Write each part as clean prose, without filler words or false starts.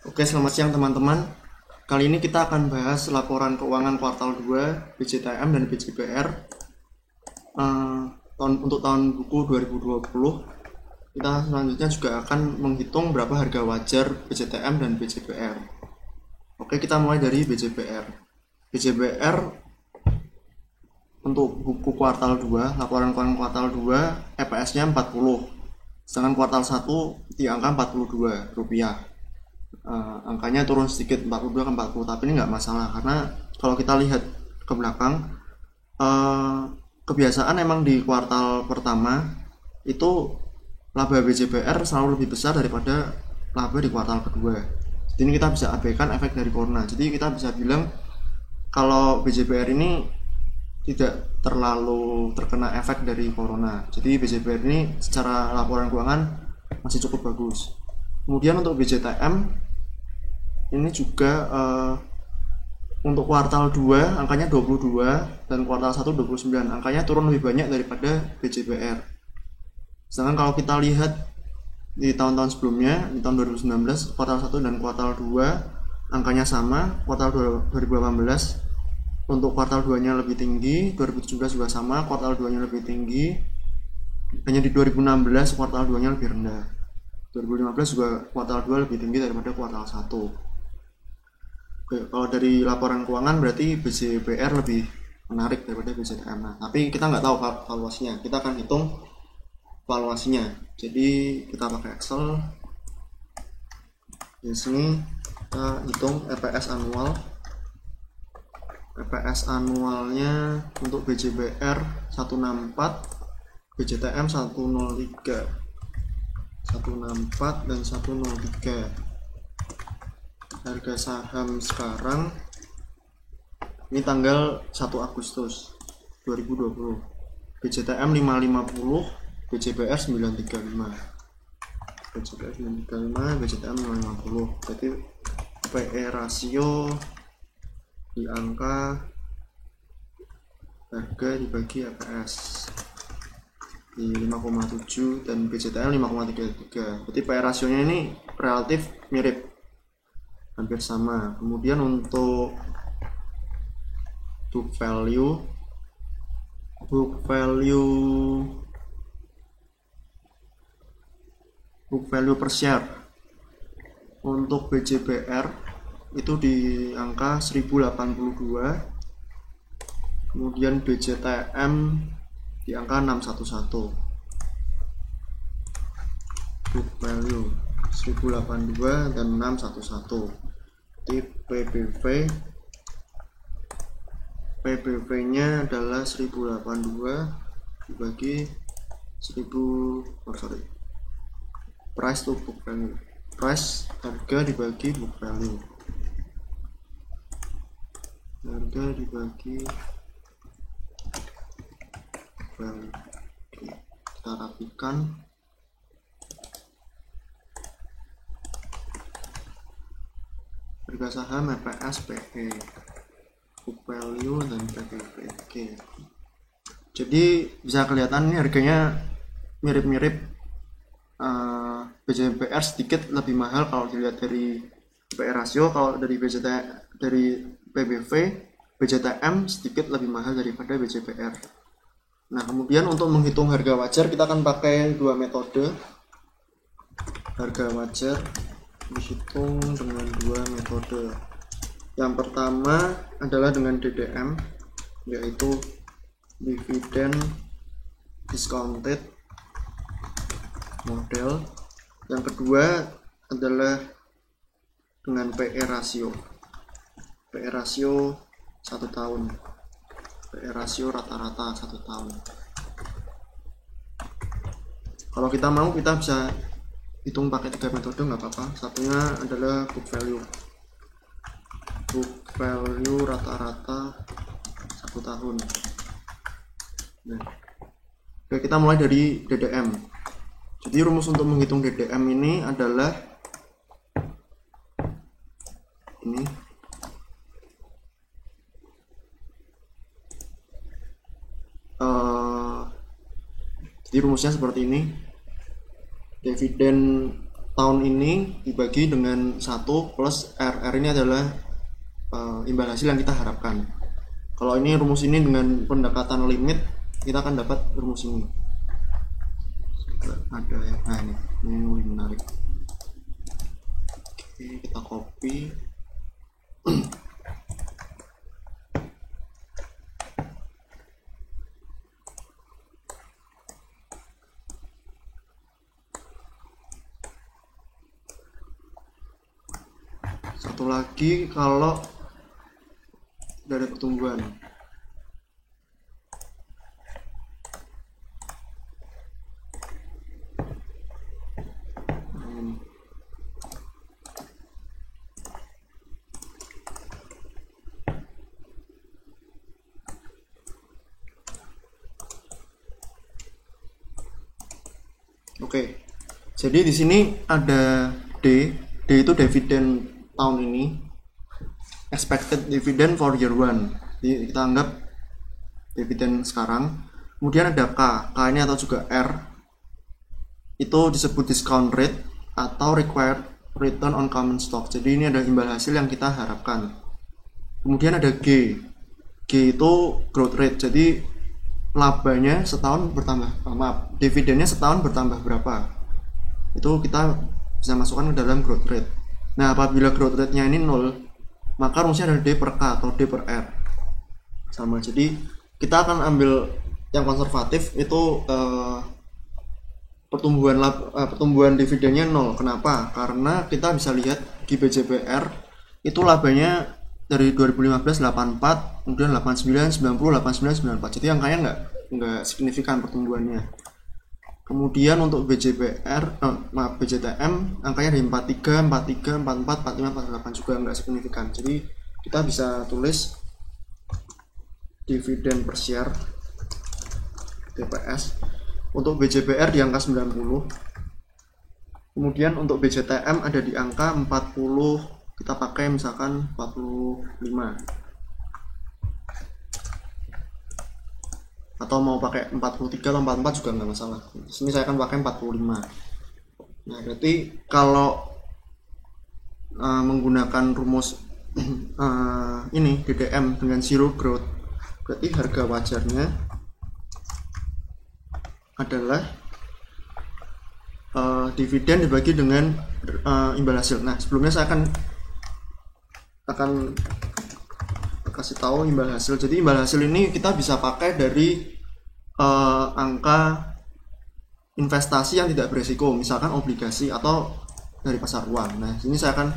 Oke, selamat siang teman-teman. Kali ini kita akan bahas laporan keuangan kuartal 2 BJTM dan BJBR untuk tahun buku 2020. Kita selanjutnya juga akan menghitung berapa harga wajar BJTM dan BJBR. Oke, kita mulai dari BJBR. BJBR untuk buku kuartal 2, laporan keuangan kuartal 2, EPS-nya 40. Sedangkan kuartal 1 di angka 42 rupiah. Angkanya turun sedikit 42 ke 40, tapi ini nggak masalah karena kalau kita lihat ke belakang, kebiasaan emang di kuartal pertama itu laba BJBR selalu lebih besar daripada laba di kuartal kedua. Jadi ini kita bisa abaikan efek dari corona. Jadi kita bisa bilang kalau BJBR ini tidak terlalu terkena efek dari corona. Jadi BJBR ini secara laporan keuangan masih cukup bagus. Kemudian untuk BJTM ini juga untuk kuartal 2 angkanya 22 dan kuartal 1 29. Angkanya turun lebih banyak daripada BJBR. Sedangkan kalau kita lihat di tahun-tahun sebelumnya, di tahun 2019 kuartal 1 dan kuartal 2 angkanya sama. Kuartal 2018 untuk kuartal 2-nya lebih tinggi, 2017 juga sama, kuartal 2-nya lebih tinggi. Hanya di 2016 kuartal 2-nya lebih rendah. 2015 juga kuartal 2 lebih tinggi daripada kuartal 1. Oke, kalau dari laporan keuangan berarti BJBR lebih menarik daripada BJTM. Nah, tapi kita nggak tahu valuasinya. Kita akan hitung valuasinya. Jadi kita pakai Excel. Di sini kita hitung EPS annual. EPS annualnya untuk BJBR 164, BJTM 103. 164 dan 103. Harga saham sekarang ini tanggal 1 Agustus 2020. BJTM 550, BJBR 935. BJBR 935, BJTM 550. Jadi PE rasio di angka harga dibagi EPS di 5,7 dan BJTM 5,33. Berarti PE rasionya ini relatif mirip, hampir sama. Kemudian untuk book value per share untuk BJBR itu di angka 1082, kemudian BJTM di angka 611. Book value 1082 dan 611. Jadi PBV nya adalah 1082 dibagi 1000, price to book value, price harga dibagi book value, harga dibagi book value. Oke, kita rapikan. Harga saham, EPS, PE, book value, dan PBV. Oke. Jadi bisa kelihatan ini harganya mirip-mirip. BJBR sedikit lebih mahal kalau dilihat dari PE rasio. Kalau dari PBV, BJTM sedikit lebih mahal daripada BJBR. Nah, kemudian untuk menghitung harga wajar kita akan pakai dua metode. Harga wajar dihitung dengan dua metode. Yang pertama adalah dengan DDM, yaitu dividend discounted model. Yang kedua adalah dengan PE rasio. PE rasio 1 tahun. PE rasio rata-rata 1 tahun. Kalau kita mau kita bisa hitung pakai 3 metode, nggak apa-apa. Satunya adalah book value. Book value rata-rata 1 tahun. Nah, oke, kita mulai dari DDM. Jadi rumus untuk menghitung DDM ini adalah ini. Jadi rumusnya seperti ini. Dividen tahun ini dibagi dengan 1 plus R. R ini adalah imbal hasil yang kita harapkan. Kalau ini rumus ini dengan pendekatan limit, kita akan dapat rumus ini. Ada ya, nah ini lebih menarik. Oke, kita copy. Satu lagi, kalau dari pertumbuhan, oke. Jadi di sini ada D. D itu dividen tahun ini, expected dividend for year 1. Jadi kita anggap dividen sekarang. Kemudian ada K. K ini atau juga R, itu disebut discount rate atau required return on common stock. Jadi ini ada imbal hasil yang kita harapkan. Kemudian ada G. G itu growth rate. Jadi labanya setahun bertambah, dividennya setahun bertambah berapa. Itu kita bisa masukkan ke dalam growth rate. Nah, apabila growth rate-nya ini 0, maka rumusnya ada D per K atau D per R. Sama. Jadi kita akan ambil yang konservatif, itu pertumbuhan dividennya 0. Kenapa? Karena kita bisa lihat di BJBR itu labanya dari 2015 84, kemudian 89, 90, 89, 94. Jadi angkanya nggak signifikan pertumbuhannya. Kemudian untuk BJTM angkanya dari 43, 43, 44, 45, 48 juga nggak signifikan. Jadi kita bisa tulis dividen per share DPS untuk BJBR di angka 90. Kemudian untuk BJTM ada di angka 40, kita pakai misalkan 45. Atau mau pakai 43 atau 44 juga nggak masalah. Di sini saya akan pakai 45. Nah, berarti kalau menggunakan rumus ini DDM dengan zero growth, berarti harga wajarnya adalah dividen dibagi dengan imbal hasil. Nah, sebelumnya saya akan kasih tahu imbal hasil. Jadi imbal hasil ini kita bisa pakai dari angka investasi yang tidak berisiko, misalkan obligasi atau dari pasar uang. Nah, sini saya akan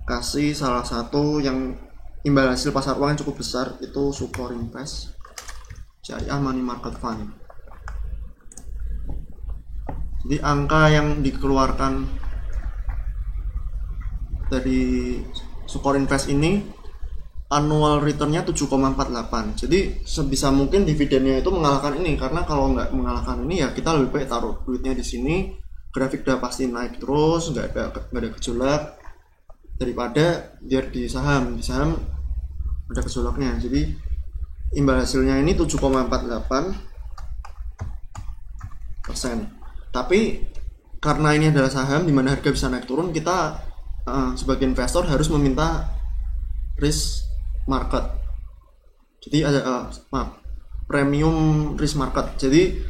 kasih salah satu yang imbal hasil pasar uang yang cukup besar, itu Sukor Invest Syariah Money Market Fund. Jadi angka yang dikeluarkan dari Sukor Invest ini annual return-nya 7,48. Jadi sebisa mungkin dividennya itu mengalahkan ini, karena kalau nggak mengalahkan ini ya kita lebih baik taruh duitnya di sini, grafik udah pasti naik terus, nggak ada gejolak, daripada biar di saham ada gejolaknya. Jadi imbal hasilnya ini 7,48%. Tapi karena ini adalah saham di mana harga bisa naik turun, kita sebagai investor harus meminta risk market. Jadi ada premium risk market. Jadi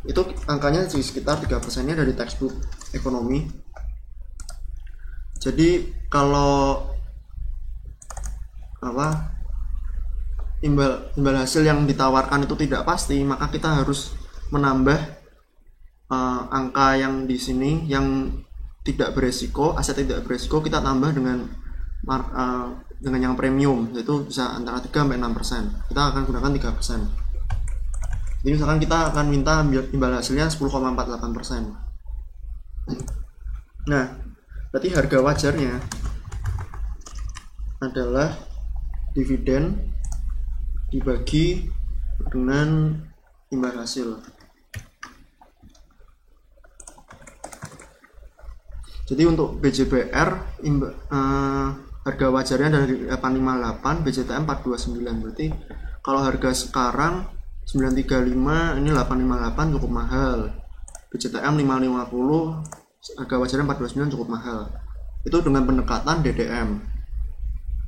itu angkanya sekitar 3%-nya dari textbook ekonomi. Jadi kalau imbal hasil yang ditawarkan itu tidak pasti, maka kita harus menambah angka yang di sini yang tidak beresiko, aset tidak beresiko, kita tambah dengan yang premium, yaitu bisa antara 3-6%. Kita akan gunakan 3%. Jadi misalkan kita akan minta imbal hasilnya 10,48%. Nah, berarti harga wajarnya adalah dividen dibagi dengan imbal hasil. Jadi untuk BJBR harga wajarnya dari 858, BJTM 429. Berarti kalau harga sekarang 935, ini 858 cukup mahal. BJTM 550, harga wajarnya 14 miliar cukup mahal. Itu dengan pendekatan DDM.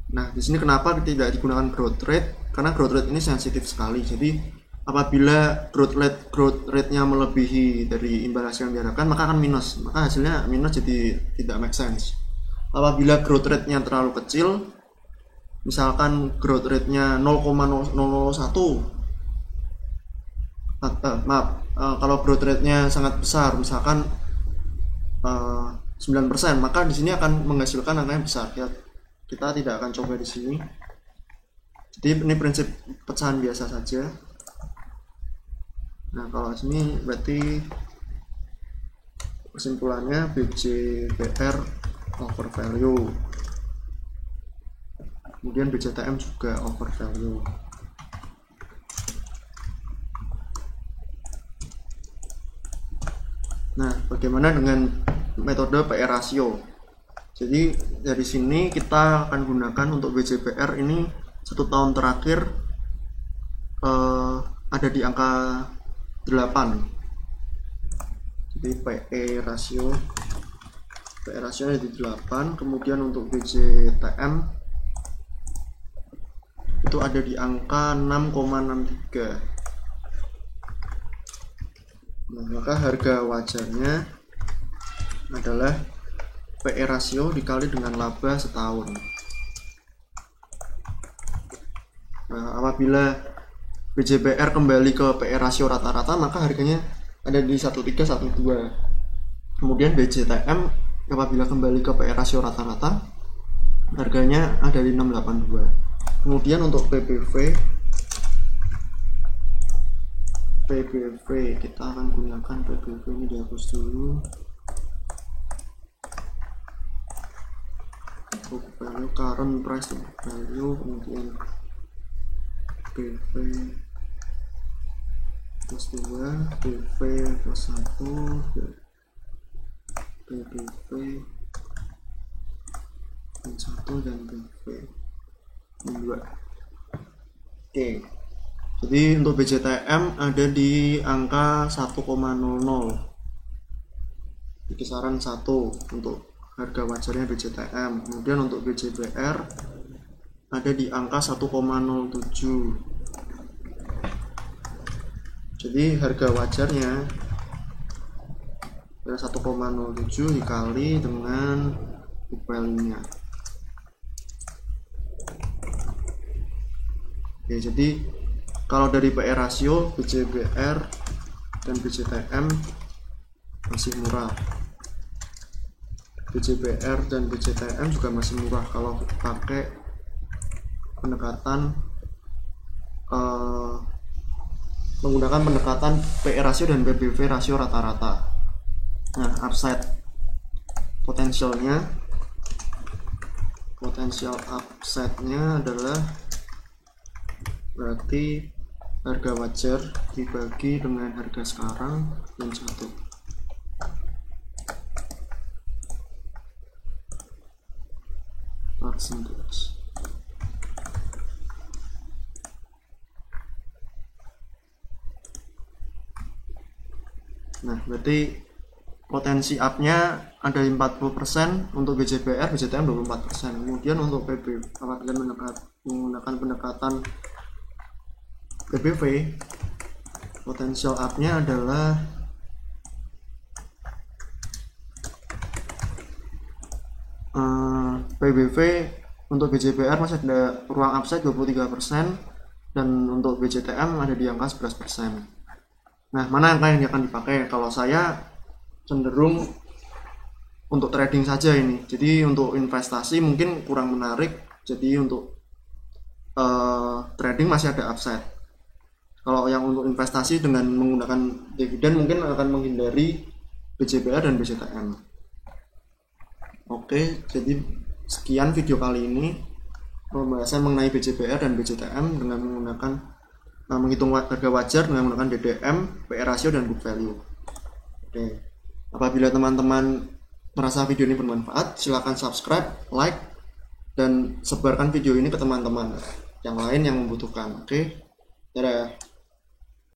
Nah, di sini kenapa tidak digunakan growth rate? Karena growth rate ini sensitif sekali. Jadi apabila growth rate-nya melebihi dari imbal hasil yang diharapkan, maka akan minus. Maka hasilnya minus, jadi tidak make sense. Apabila growth rate-nya terlalu kecil, misalkan growth rate-nya 0,001, kalau growth rate-nya sangat besar, misalkan 9%, maka di sini akan menghasilkan angka yang besar. Kita tidak akan coba di sini. Jadi ini prinsip pecahan biasa saja. Nah, kalau sini berarti kesimpulannya BJBR over value, kemudian BJTM juga over value. Nah, bagaimana dengan metode PE ratio? Jadi dari sini kita akan gunakan untuk BJBR ini 1 tahun terakhir ada di angka 8. Jadi PE rasio ada di 8. Kemudian untuk BJTM itu ada di angka 6,63. Nah, maka harga wajarnya adalah PE rasio dikali dengan laba setahun. Nah, apabila BJBR kembali ke PE rasio rata-rata, maka harganya ada di 1312. Kemudian BJTM apabila kembali ke PE rasio rata-rata, harganya ada di 682. Kemudian untuk PBV kita akan gunakan PBV ini, dihapus dulu. Book value, current price to book value, kemudian PV plus 2, PV plus 1, PBV plus 1, dan PV 2. Oke, jadi untuk BJTM ada di angka 1,00, di kisaran 1 untuk harga wajarnya BJTM. Kemudian untuk BJBR ada di angka 1,07. Jadi harga wajarnya adalah 1,07 dikali dengan book value-nya. Oke, jadi kalau dari PE rasio, BJBR dan BJTM masih murah. BJBR dan BJTM juga masih murah kalau pakai pendekatan menggunakan pendekatan PE rasio dan PBV rasio rata-rata. Nah, upside potensial upside-nya adalah berarti harga wajar dibagi dengan harga sekarang dan 1. Percentage. Nah, berarti potensi up-nya ada 40% untuk BJBR, BJTM 24%. Kemudian untuk PB, apabila menggunakan pendekatan PBV, potensial up-nya adalah PBV untuk BJBR masih ada ruang upside 23%, dan untuk BJTM ada di angka 11%. Nah, mana angka yang akan dipakai? Kalau saya cenderung untuk trading saja ini. Jadi untuk investasi mungkin kurang menarik. Jadi untuk trading masih ada upside. Kalau yang untuk investasi dengan menggunakan dividen mungkin akan menghindari BJBR dan BJTM. Oke, jadi sekian video kali ini pembahasan mengenai BJBR dan BJTM dengan menggunakan menghitung harga wajar dengan menggunakan DDM, PE rasio, dan book value. Oke. Apabila teman-teman merasa video ini bermanfaat, silakan subscribe, like, dan sebarkan video ini ke teman-teman yang lain yang membutuhkan. Oke. Dadah.